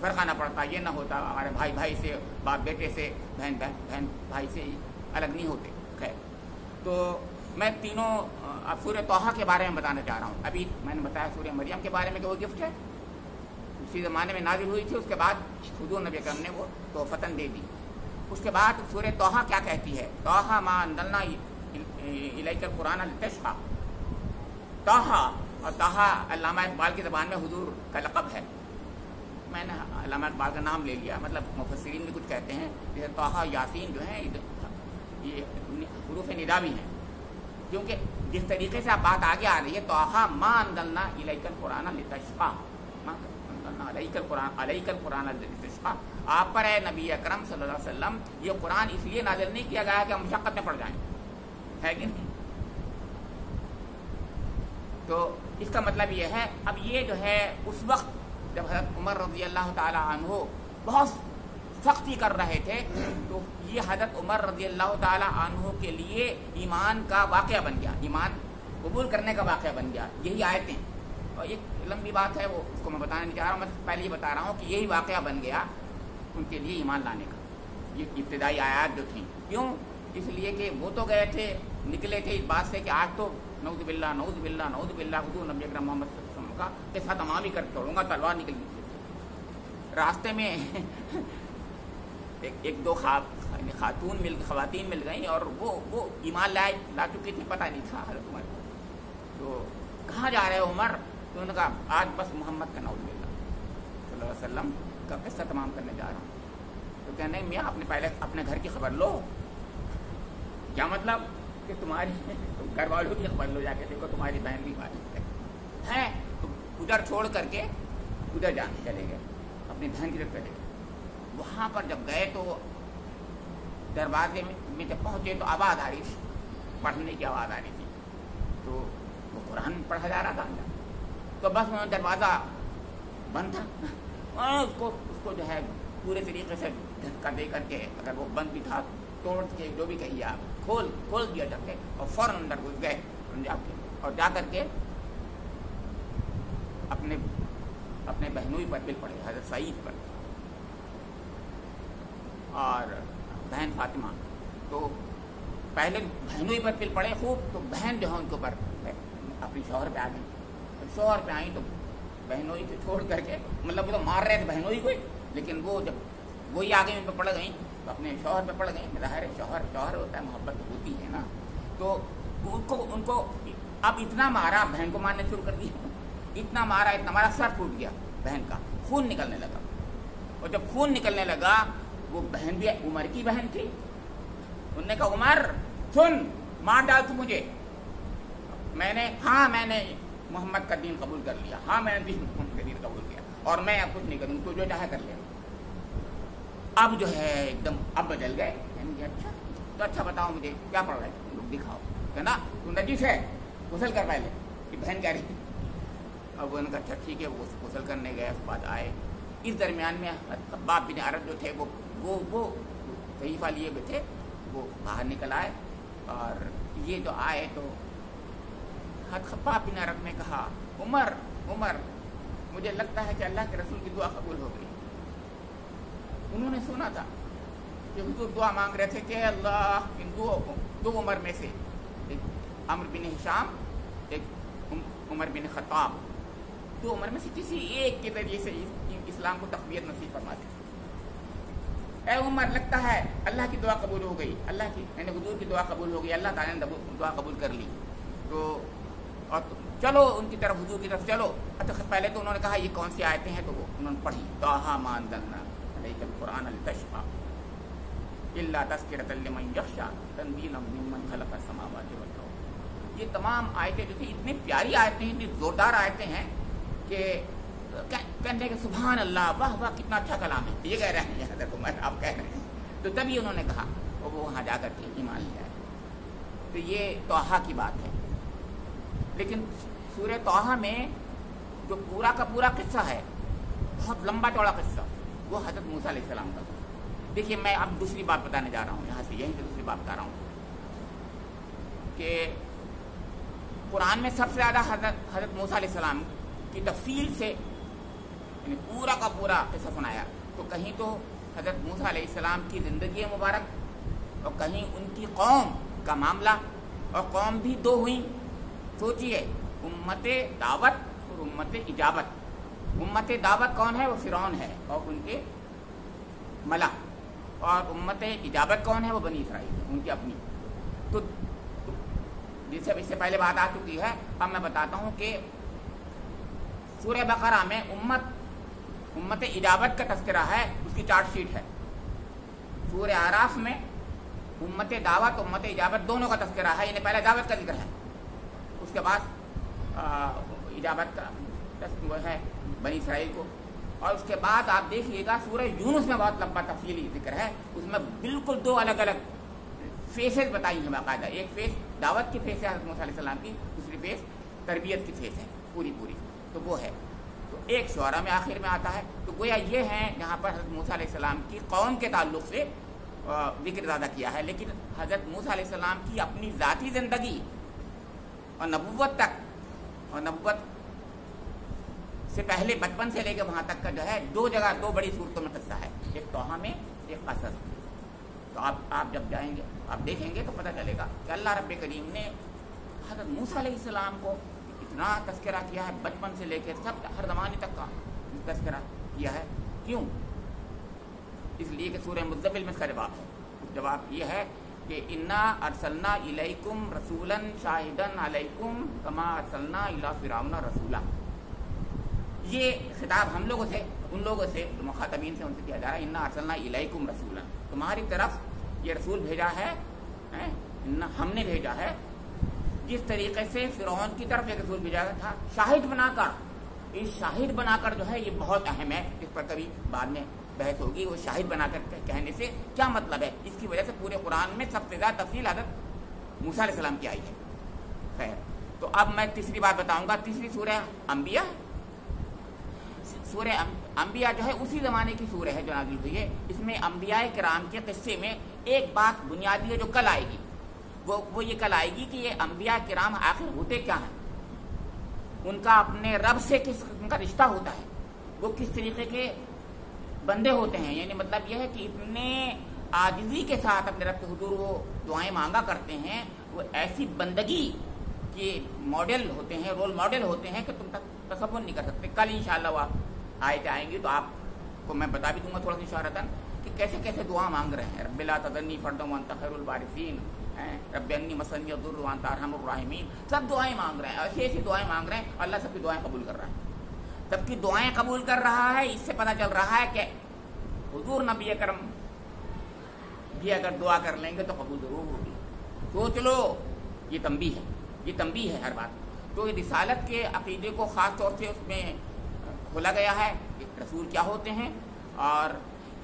فرقہ نہ پڑتا، یہ نہ ہوتا، ہمارے بھائی بھائی سے، باپ بیٹے سے، بہن بہن بھائی سے الگ نہیں ہوتے. خیر، تو میں تینوں اب سورہ طٰہٰ کے بارے میں بتانا چاہ رہا ہوں. ابھی میں نے بتایا سورہ مریم کے بارے میں کہ وہ گفٹ ہے، اسی زمانے میں نازل ہوئی تھی، اس کے بعد حضور نبی اکرم نے وہ تحفتاً دے دی. اس کے بعد سورہ طٰہٰ کیا کہتی ہے؟ طٰہٰ ما انزلنا الیک القرآن لتشقیٰ. طٰہٰ، اور طٰہٰ علامہ اقبال کی زبان میں حضور کا لقب ہے. میں نے علامہ اقبال کا نام لے لیا، مطلب مفسرین بھی کچھ کہتے ہیں جیسے طٰہٰ یاسین جو ہیں یہ حروف ندا بھی ہیں، کیونکہ جس طریقے سے اب بات آگے آ رہی ہے طٰہٰ ما انزلنا الیک القرآن لتشقیٰ، ما انزلنا الیک القرآن لتشقیٰ، آپ پر اے نبی اکرم صلی اللہ علیہ وسلم یہ قرآن اس لیے نازل نہیں کیا گیا کہ ہم مشقت میں پڑ جائیں، ہے کہ نہیں؟ تو اس کا مطلب یہ ہے، اب یہ جو ہے اس وقت جب حضرت عمر رضی اللہ تعالی عنہ بہت سختی کر رہے تھے، تو یہ حضرت عمر رضی اللہ تعالی عنہ کے لیے ایمان کا واقعہ بن گیا، ایمان قبول کرنے کا واقعہ بن گیا. یہی آیتیں، اور ایک لمبی بات ہے وہ اس کو میں بتانا نہیں چاہ رہا ہوں، میں پہلے ہی بتا رہا ہوں کہ یہی واقعہ بن گیا ان کے لیے ایمان لانے کا. یہ ابتدائی آیات جو تھیں، کیوں؟ اس لیے کہ وہ تو گئے تھے، نکلے تھے اس بات سے کہ آج تو نعوذ باللہ نعوذ باللہ نعوذ باللہ حضور نبی اکرم محمد صلی اللہ علیہ وسلم کا قصہ تمام ہی کر چھوڑوں گا، تلوار نکل گئی. راستے میں ایک دو خواتین مل گئیں اور وہ ایمان لا چکی تھی، پتہ نہیں تھا حضرت عمر کو. تو کہاں جا رہے ہو عمر؟ تو انہوں نے کہا آج بس محمد کا نعوذ باللہ صلی اللہ علیہ وسلم کا قصہ تمام کرنے جا رہا ہوں. تو کہنے میاں اپنے پہلے اپنے گھر کی خبر لو. کیا مطلب؟ کہ تمہاری گھر والوں کی خبر لو، جا کے دیکھو تمہاری بہن بھی ماری ہے. تو ادھر چھوڑ کر کے ادھر جانے چلے گئے، اپنی بہن کی طرف چلے گئے. وہاں پر جب گئے تو دروازے میں جب پہنچے تو آواز آ رہی تھی، پڑھنے کی آواز آ رہی تھی. تو وہ قرآن پڑھا جا رہا تھا. تو بس انہوں نے دروازہ بند تھا، اس کو جو ہے پورے طریقے سے دھکا دے کر کے، اگر وہ بند بھی تھا توڑ کے جو بھی کہیے آپ، کھول دیا جا کے، اور فوراً اندر گھس گئے اور جا کر کے اپنے بہنوئی پر پل پڑے، حضرت سعید پر اور بہن فاطمہ. تو پہلے بہنوئی پر پل پڑے خوب، تو بہن جو ہے ان کے اوپر اپنی شوہر پہ آ گئی. شوہر پہ آئیں تو بہنوئی کو چھوڑ کر کے، مطلب وہ تو مار رہے تھے بہنوئی کو، لیکن وہ جب وہی آگے ان پہ پڑ گئیں تو اپنے شوہر پہ پڑ گئیں. ظاہر ہے شوہر ہوتا ہے، محبت ہوتی ہے نا. تو ان کو اب اتنا مارا، بہن کو مارنے شروع کر دیا، اتنا مارا سر پھوٹ گیا بہن کا، خون نکلنے لگا. اور جب خون نکلنے لگا، وہ بہن بھی عمر کی بہن تھی. انہوں نے کہا عمر سن، مار ڈال تو مجھے. میں نے محمد کا دین قبول کر لیا، میں نے محمد کا دین قبول کیا، اور میں اب کچھ نہیں کروں، تو جو چاہے کر لے. اب جو ہے ایک دم اب بدل گئے. اچھا تو اچھا بتاؤ مجھے کیا پڑھ رہے ہیں لوگ، دکھاؤ. کہ نا تو نجیس ہے، غسل کر پہلے. کہ بہن کہہ رہی تھی. اب ان کا اچھا ٹھیک ہے، وہ غسل کرنے گئے. اس بعد آئے، اس درمیان میں خباب بن عرب جو تھے وہ صحیفہ لیے ہوئے تھے، وہ باہر نکل آئے. اور یہ جو آئے تو خباب بن عرب نے کہا عمر مجھے لگتا ہے کہ اللہ کے رسول کی دعا قبول ہو گئی. انہوں نے سنا تھا کہ حضور دعا مانگ رہے تھے کہ اللہ ان دو عمر میں سے، ایک عمرو بن ہشام، ایک عمر بن خطاب، دو عمر میں سے کسی ایک کے ذریعے سے اسلام کو تقویت نصیب فرما دے. اے عمر لگتا ہے اللہ کی دعا قبول ہو گئی، اللہ کی یعنی حضور کی دعا قبول ہو گئی، اللہ تعالیٰ نے دعا قبول کر لی. تو اور چلو ان کی طرف، حضور کی طرف چلو. اچھا پہلے تو انہوں نے کہا یہ کون سی آیتیں ہیں، تو وہ انہوں نے پڑھی. طٰہٰ ما انزلنا الیک القرآن لتشقیٰ الا تذکرۃ لمن یخشیٰ تنزیلا ممن خلق السماوات والارض. یہ تمام آیتیں جو تھیں اتنی پیاری آیتیں، اتنی زوردار آیتیں ہیں کہ کہنے کہ سبحان اللہ، واہ واہ کتنا اچھا کلام ہے. یہ کہہ رہے ہیں حضرت عمر، آپ کہہ رہے ہیں. تو تبھی انہوں نے کہا، اور وہ وہاں جا کر کے ایمان لے آئے. تو یہ طٰہٰ کی بات ہے. لیکن سورہ طٰہٰ میں جو پورا کا پورا قصہ ہے، بہت لمبا چوڑا قصہ، وہ حضرت موسیٰ علیہ السلام کا. دیکھیے میں اب دوسری بات بتانے جا رہا ہوں، یہاں سے یہیں سے دوسری بات بتا رہا ہوں کہ قرآن میں سب سے زیادہ حضرت موسیٰ علیہ السلام کی تفصیل سے یعنی پورا کا پورا قصہ سنایا. تو کہیں تو حضرت موسیٰ علیہ السلام کی زندگی مبارک اور کہیں ان کی قوم کا معاملہ. اور قوم بھی دو ہوئیں. سوچئے امت دعوت اور امت اجابت. امت دعوت کون ہے؟ وہ فرعون ہے اور ان کے ملا. اور امت اجابت کون ہے؟ وہ بنی اسرائیل ہے، ان کی اپنی. تو جس سے اس سے پہلے بات آ چکی ہے. اب میں بتاتا ہوں کہ سورہ بقرہ میں امت اجابت کا تذکرہ ہے، اس کی چارٹ شیٹ ہے. سورہ اعراف میں امت دعوت امت اجابت دونوں کا تذکرہ ہے، یعنی پہلے دعوت کا ذکر ہے، اس کے بعد اجابت کا وہ ہے بنی اسرائیل کو. اور اس کے بعد آپ دیکھیے گا سورہ یونس میں بہت لمبا تفصیلی ذکر ہے. اس میں بالکل دو الگ الگ فیسز بتائی ہیں باقاعدہ. ایک فیس دعوت کی فیس ہے حضرت موسیٰ علیہ السلام کی، دوسری فیس تربیت کی فیس ہے پوری. تو وہ ہے. تو ایک شعراء میں آخر میں آتا ہے. تو گویا یہ ہیں جہاں پر حضرت موسیٰ علیہ السلام کی قوم کے تعلق سے ذکر زیادہ کیا ہے. لیکن حضرت موسیٰ علیہ السلام کی اپنی ذاتی زندگی اور نبوت تک، اور نبوت سے پہلے بچپن سے لے کے وہاں تک کا جو ہے دو جگہ دو بڑی صورتوں میں قصہ ہے. ایک توحا میں، ایک قصص. تو آپ جب جائیں گے آپ دیکھیں گے تو پتہ چلے گا کہ اللہ رب کریم نے حضرت موسیٰ علیہ السلام کو اتنا تذکرہ کیا ہے، بچپن سے لے کے سب ہر زمانے تک کا تذکرہ کیا ہے. کیوں؟ اس لیے کہ سورہ مزمل میں اس کا جواب ہے. جواب یہ ہے کہ انا ارسلنا الیکم رسولا شاہدا علیکم کما ارسلنا الی فرعون رسولا. یہ خطاب ہم لوگوں سے، ان لوگوں سے، مخاطبین سے ان سے کیا جا رہا ہے. انا ارسلنا الیکم رسولا، تمہاری طرف یہ رسول بھیجا ہے، ہم نے بھیجا ہے. جس طریقے سے فرعون کی طرف ایک رسول بھیجا تھا شاہد بنا کر. اس شاہد بنا کر جو ہے یہ بہت اہم ہے، اس پر کبھی بعد میں بحث ہوگی. وہ شاہد بنا کر کہنے سے کیا مطلب ہے، اس کی وجہ سے پورے قرآن میں سب سے زیادہ تفصیل حضرت موسیٰ علیہ السلام کی آئی ہے. خیر، تو اب میں تیسری بات بتاؤں گا. تیسری سورہ انبیاء. سورہ انبیاء جو ہے اسی زمانے کی سورہ ہے جو نازل ہوئی ہے. اس میں انبیاء کرام کے قصے میں ایک بات بنیادی ہے جو کل آئے گی. وہ یہ کل آئے گی کہ یہ انبیاء کرام آخر ہوتے کیا ہیں، ان کا اپنے رب سے کس قسم کا رشتہ ہوتا ہے، وہ کس طریقے کے بندے ہوتے ہیں. یعنی مطلب یہ ہے کہ اتنے عاجزی کے ساتھ اپنے رب کے حضور وہ دعائیں مانگا کرتے ہیں. وہ ایسی بندگی کے ماڈل ہوتے ہیں، رول ماڈل ہوتے ہیں کہ تم تک تصور نہیں کر سکتے. کل انشاءاللہ وہ آیتیں آئیں گی تو آپ کو میں بتا بھی دوں گا تھوڑا سی اشارتاً کہ کیسے کیسے دعا مانگ رہے ہیں. رب لا تذرنی فردا وانت خیر الوارثین، رب انی مسنی الضر وانت ارحم الراحمین. سب دعائیں مانگ رہے ہیں، ایسی ایسی دعائیں مانگ رہے ہیں. اللہ سب کی دعائیں قبول کر رہا ہے، سب کی دعائیں قبول کر رہا ہے. اس سے پتہ چل رہا ہے کہ حضور نبی اکرم بھی اگر دعا کر لیں گے تو قبول ضرور ہوگی. سوچ لو، یہ تنبیہ ہے، یہ تنبیہ ہے ہر بات. تو یہ رسالت کے عقیدے کو خاص طور سے اس میں کھولا گیا ہے کہ رسول کیا ہوتے ہیں. اور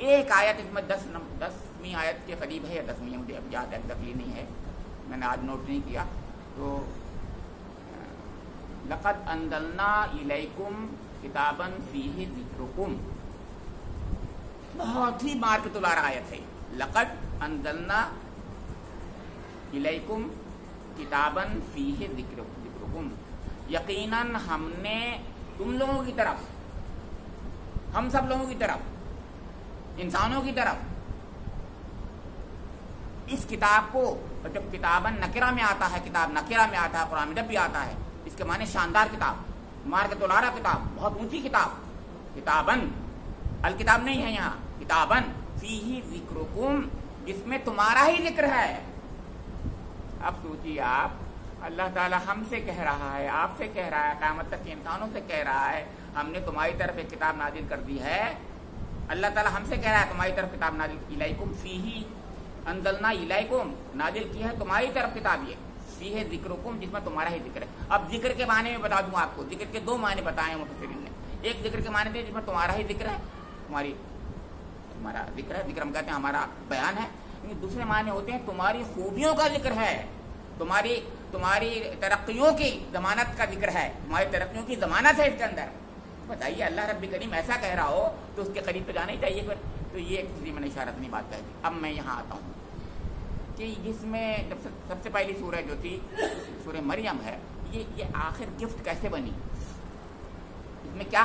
ایک آیت اس میں 10ویں آیت کے قریب ہے یا 10ویں، مجھے اب یاد ایگزیکٹلی نہیں ہے، میں نے آج نوٹ نہیں کیا. تو لقد انزلنا الیکم کتابا فیہ ذکرکم، بہت ہی مار کے تلارا آیت ہے. لقد انزلنا الیکم کتابا فیہ ذکرکم، یقیناً ہم نے تم لوگوں کی طرف، ہم سب لوگوں کی طرف، انسانوں کی طرف اس کتاب کو. جب کتاباً نکرہ میں آتا ہے، کتاب نکرہ میں آتا ہے قرآن میں جب بھی آتا ہے، اس کے معنی شاندار کتاب، مار کے تلارا کتاب، بہت اونچی کتاب. کتاباً الکتاب نہیں ہے یہاں، کتاباً فیہ ذکرکم، جس میں تمہارا ہی ذکر ہے. اب سوچیے آپ، اللہ تعالی ہم سے کہہ رہا ہے، آپ سے کہہ رہا ہے، قیامت تک کے انسانوں سے کہہ رہا ہے ہم نے تمہاری طرف ایک کتاب نازل کر دی ہے. اللہ تعالی ہم سے کہہ رہا ہے تمہاری طرف کتاب نازل، الیکم فیہ انزلنا الیکم، نازل کی ہے تمہاری طرف کتاب یہ، فیہ ذکرکم، جس میں تمہارا ہی ذکر ہے. اب ذکر کے معنی میں بتا دوں آپ کو. ذکر کے دو معنی بتائے ہیں مفسرین نے. ایک ذکر کے معنی تھے جس میں تمہارا ہی ذکر ہے، تمہارا ذکر ہے، ذکر ہم کہتے ہیں ہمارا بیان ہے. دوسرے معنی ہوتے ہیں تمہاری خوبیوں کا ذکر ہے، تمہاری ترقیوں کی ضمانت کا ذکر ہے، تمہاری ترقیوں کی ضمانت ہے اس کے اندر. بتائیے اللہ رب کریم ایسا کہہ رہا ہو تو اس کے قریب تو جانا ہی چاہیے پھر. تو یہ ایک میں نے اشارت نہیں بات کہہ دی. اب میں یہاں آتا ہوں کہ جس میں جب سب سے پہلی سورہ جو تھی سورہ مریم ہے، یہ آخر گفٹ کیسے بنی، اس میں کیا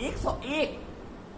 101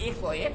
101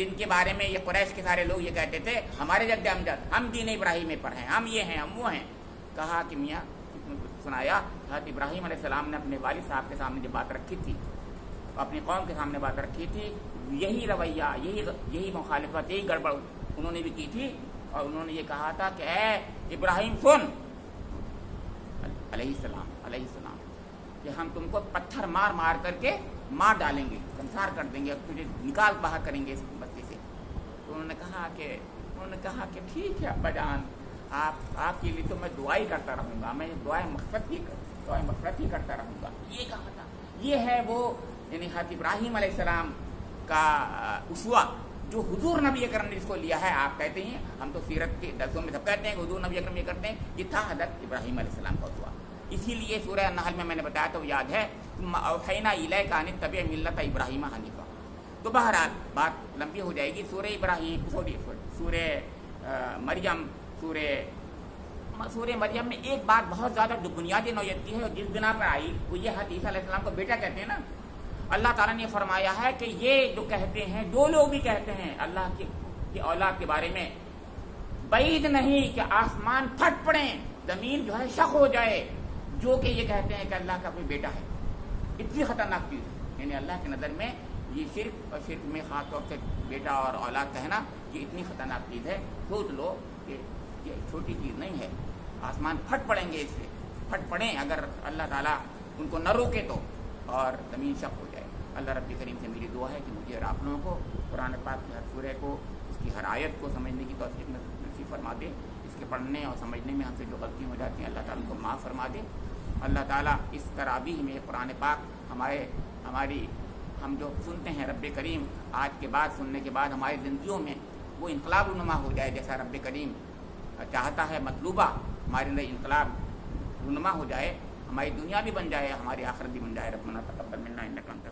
جن کے بارے میں یہ قریش کے سارے لوگ یہ کہتے تھے ہمارے جد امجد ہم دین ابراہیم پر ہیں، ہم یہ ہیں ہم وہ ہیں. کہا کہ میاں سنایا حضرت ابراہیم علیہ السلام نے اپنے والد صاحب کے سامنے جو بات رکھی تھی، اپنی قوم کے سامنے بات رکھی تھی، یہی رویہ یہی مخالفت یہی گڑبڑ انہوں نے بھی کی تھی. اور انہوں نے یہ کہا تھا کہ اے ابراہیم سن علیہ السلام کہ ہم تم کو پتھر مار مار کر کے مار ڈالیں گے، سنسار کر دیں گے، تجھے نکال باہر کریں گے اس بستی سے. تو انہوں نے کہا کہ ٹھیک ہے ابا جان، آپ کے لیے تو میں دعائی کرتا رہوں گا، میں دعائیں مغفرت ہی کرتا رہوں گا. یہ کہا تھا. یہ ہے وہ یعنی حضرت ابراہیم علیہ السلام کا اسوہ جو حضور نبی اکرم نے اس کو لیا ہے. آپ کہتے ہیں ہم تو سیرت کے درسوں میں سب کہتے ہیں کہ حضور نبی اکرم یہ کرتے ہیں، یہ تھا حضرت ابراہیم علیہ السلام کا اسوہ. اسی لیے سورہ النحل میں نے بتایا تو یاد ہے ثم اوحینا الیک ان اتبع ملت ابراہیم حنیفا. تو بہرحال بات لمبی ہو جائے گی. سورہ مریم میں ایک بات بہت زیادہ جو بنیادی نوعیت کی ہے اور جس بنا پر آئی وہ یہ حدیث علیہ السلام کو بیٹا کہتے ہیں نا. اللہ تعالیٰ نے فرمایا ہے کہ یہ جو کہتے ہیں دو لوگ بھی کہتے ہیں اللہ کی اولاد کے بارے میں، بعید نہیں کہ آسمان پھٹ پڑے، زمین جو ہے شق ہو جائے، جو کہ یہ کہتے ہیں کہ اللہ کا کوئی بیٹا ہے. اتنی خطرناک چیز ہے. یعنی اللہ کی نظر میں یہ شرک، اور شرک میں خاص طور سے بیٹا اور اولاد کہنا یہ اتنی خطرناک چیز ہے. سوچ لو کہ یہ چھوٹی چیز نہیں ہے. آسمان پھٹ پڑیں گے، اس سے پھٹ پڑیں اگر اللہ تعالیٰ ان کو نہ روکے تو، اور زمین شق ہو جائے. اللہ رب کریم سے میری دعا ہے کہ مجھے اور آپ لوگوں کو قرآن پاک کی ہر سورہ کو، اس کی ہر آیت کو سمجھنے کی توفیق نصیب فرما دے. اس کے پڑھنے اور سمجھنے میں ہم سے جو غلطیاں ہو جاتی ہیں اللہ تعالیٰ ان کو معاف فرما دے. اللہ تعالیٰ اس تراویح میں قرآن پاک ہم جو سنتے ہیں رب کریم آج کے بعد سننے کے بعد ہماری زندگیوں میں وہ انقلاب رونما ہو جائے جیسا رب کریم چاہتا ہے. مطلوبہ ہمارے اندر انقلاب رونما ہو جائے، ہماری دنیا بھی بن جائے، ہماری آخرت بھی بن جائے. ربنا تقبل منا انک انت